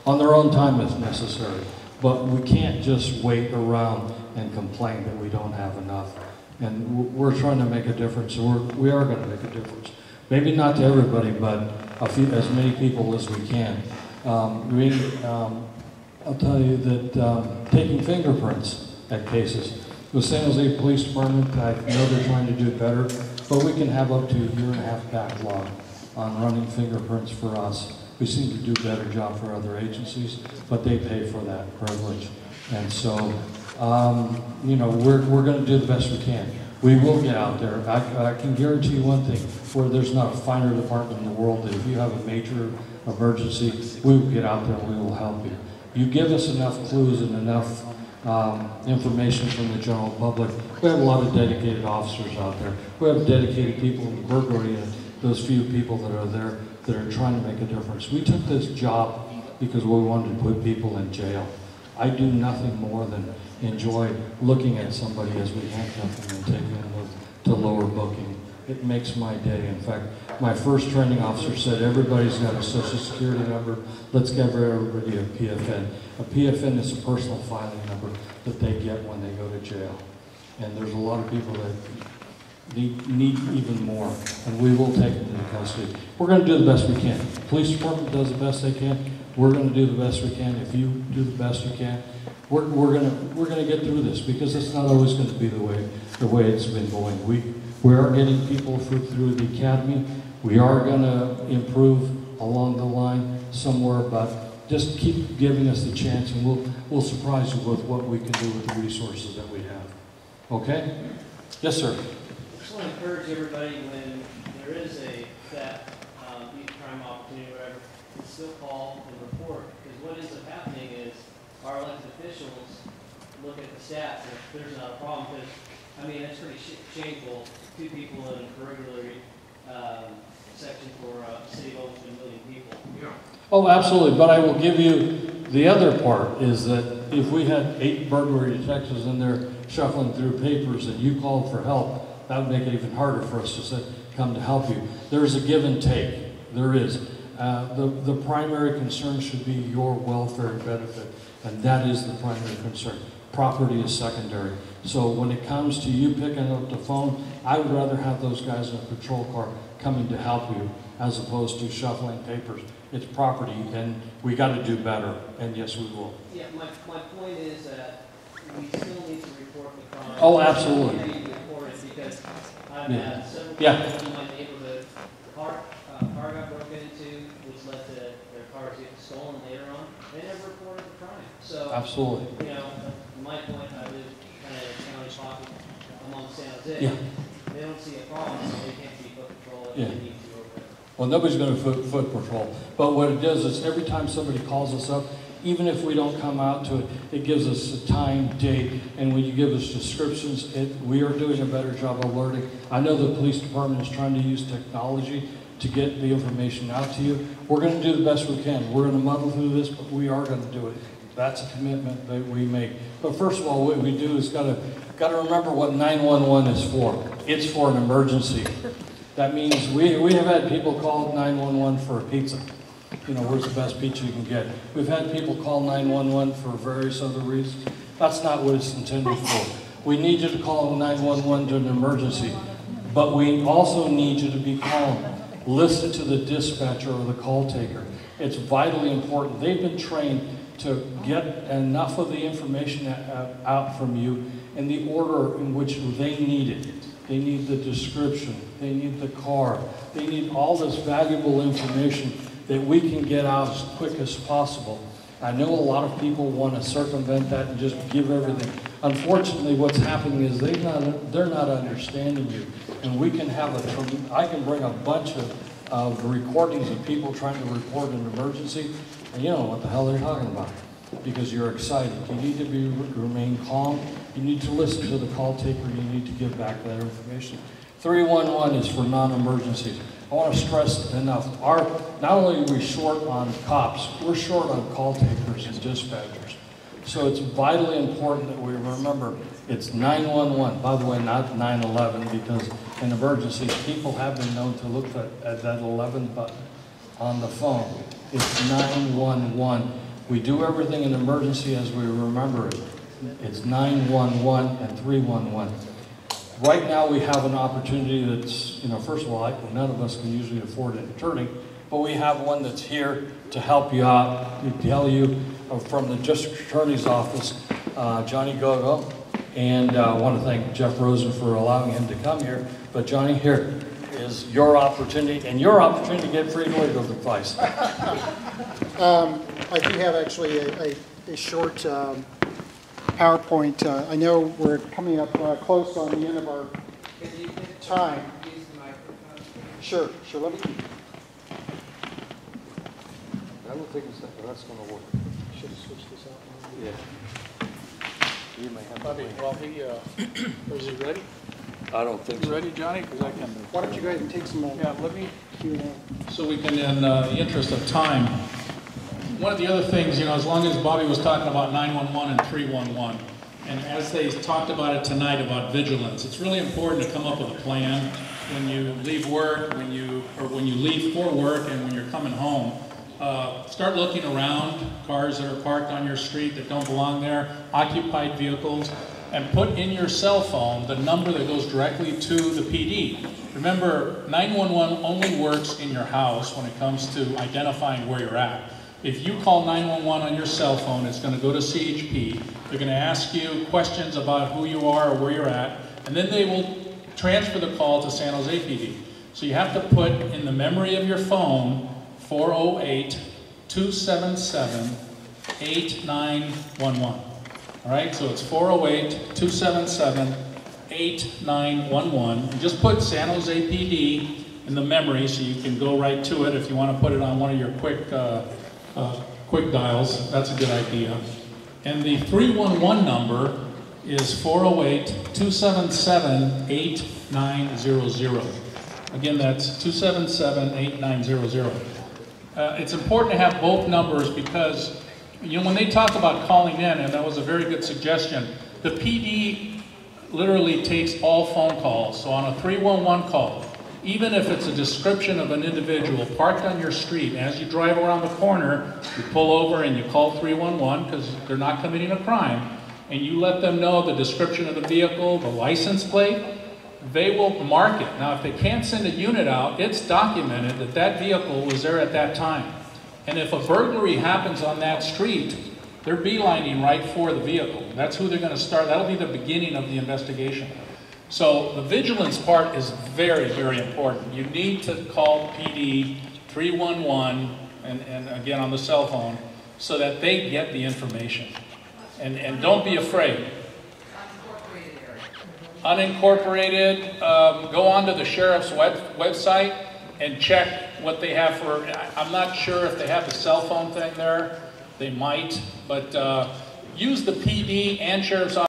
on their own time if necessary. But we can't just wait around and complain that we don't have enough. And we're trying to make a difference, so we are going to make a difference. Maybe not to everybody, but as many people as we can. I'll tell you that taking fingerprints at cases. The San Jose Police Department, I know they're trying to do better, but we can have up to a 1.5-year backlog on running fingerprints for us. We seem to do a better job for other agencies, but they pay for that privilege. And so, you know, we're going to do the best we can. We will get out there. I can guarantee you one thing, where there's not a finer department in the world that if you have a major emergency, we will get out there and we will help you. You give us enough clues and enough information from the general public. We have a lot of dedicated officers out there. We have dedicated people in burglary and those few people that are there that are trying to make a difference. We took this job because we wanted to put people in jail. I do nothing more than enjoy looking at somebody as we handcuff them and taking them to lower booking. It makes my day. In fact, my first training officer said, everybody's got a social security number. Let's give everybody a PFN. A PFN is a personal filing number that they get when they go to jail. And there's a lot of people that need even more, and we will take them into custody. We're going to do the best we can. The police department does the best they can. We're going to do the best we can. If you do the best you can, we're going to get through this, because it's not always going to be the way it's been going. We are getting people through the academy. We are going to improve along the line somewhere, but just keep giving us the chance, and we'll surprise you with what we can do with the resources that we have. Okay? Yes, sir. I just want to encourage everybody, when there is a theft, youth crime opportunity, whatever, to still call and report. Because what ends up happening is our elected officials look at the stats, and if there's not a problem, because, I mean, it's pretty shameful. 2 people in a burglary section for a city of over 1 million people. Yeah. Oh, absolutely. But I will give you the other part, is that if we had 8 burglary detectives in there shuffling through papers and you called for help, that would make it even harder for us to say, come to help you. There's a give and take. There is. The primary concern should be your welfare and benefit, and that is the primary concern. Property is secondary. So when it comes to you picking up the phone, I would rather have those guys in a patrol car coming to help you as opposed to shuffling papers. It's property, and we got to do better, and yes, we will. Yeah, my point is that we still need to report the crime. Oh, absolutely. We need to report it, because I've had several people in my neighborhood, car got broken into, which led to their cars getting stolen later on. They never reported the crime. So, absolutely. You know, my point, I live kind of county pocket among San Jose. Yeah. They don't see a problem, so they can't be foot patrol if Yeah. they need to over there. Well, nobody's going to foot patrol. But what it does is every time somebody calls us up, even if we don't come out to it, it gives us a time, date, and when you give us descriptions, we are doing a better job of alerting. I know the police department is trying to use technology to get the information out to you. We're going to do the best we can. We're going to muddle through this, but we are going to do it. That's a commitment that we make. But first of all, what we do is got to remember what 911 is for. It's for an emergency. That means we have had people call 911 for a pizza. You know, where's the best pizza you can get? We've had people call 911 for various other reasons. That's not what it's intended for. We need you to call 911 to an emergency, but we also need you to be calm. Listen to the dispatcher or the call taker. It's vitally important. They've been trained to get enough of the information out from you in the order in which they need it. They need the description, they need the car, they need all this valuable information that we can get out as quick as possible. I know a lot of people want to circumvent that and just give everything. Unfortunately, what's happening is they're not understanding you. And we can have I can bring a bunch of recordings of people trying to report an emergency, and you don't know what the hell they're talking about, because you're excited. You need to remain calm. You need to listen to the call taker. You need to give back that information. 311 is for non-emergencies. I want to stress enough. Not only are we short on cops, we're short on call takers and dispatchers. So it's vitally important that we remember it's 911. By the way, not 911, because in emergencies, people have been known to look at that 11 button on the phone. It's 911. We do everything in emergency as we remember it. It's 911 and 311. Right now we have an opportunity that's, first of all, none of us can usually afford an attorney, but we have one that's here to help you out, to tell you from the district attorney's office, Johnny Gogo, and I want to thank Jeff Rosen for allowing him to come here. But Johnny, here is your opportunity, and your opportunity to get free legal advice. I do have actually a short PowerPoint. I know we're coming up close on the end of our time. Sure, let me. I don't think that's going to work. Should have switched this out. Yeah. You may have Bobby, well, is he ready? I don't think You so. ready, Johnny? Because I can. Why don't you go ahead and take some Yeah, let me. Q&A. So we can, in the interest of time, one of the other things, as long as Bobby was talking about 911 and 311, and as they talked about it tonight about vigilance, it's really important to come up with a plan when you leave work, when you leave for work, and when you're coming home. Start looking around, cars that are parked on your street that don't belong there, occupied vehicles, and put in your cell phone the number that goes directly to the PD. Remember, 911 only works in your house when it comes to identifying where you're at. If you call 911 on your cell phone, it's going to go to CHP. They're going to ask you questions about who you are or where you're at, and then they will transfer the call to San Jose PD. So you have to put in the memory of your phone 408-277-8911. All right, so it's 408-277-8911. And just put San Jose PD in the memory so you can go right to it if you want to put it on one of your quick dials. That's a good idea. And the 311 number is 408-277-8900. Again, that's 277-8900. It's important to have both numbers because, when they talk about calling in, and that was a very good suggestion, the PD literally takes all phone calls. So on a 311 call, even if it's a description of an individual parked on your street, as you drive around the corner, you pull over and you call 311 because they're not committing a crime, and you let them know the description of the vehicle, the license plate, they will mark it. Now, if they can't send a unit out, it's documented that that vehicle was there at that time. And if a burglary happens on that street, they're beelining right for the vehicle. That's who they're going to start. That'll be the beginning of the investigation. So the vigilance part is very, very important. You need to call PD 311 and again on the cell phone so that they get the information. And don't be afraid. Unincorporated, go onto the sheriff's website and check what they have for, I'm not sure if they have the cell phone thing there. They might, but use the PD and sheriff's office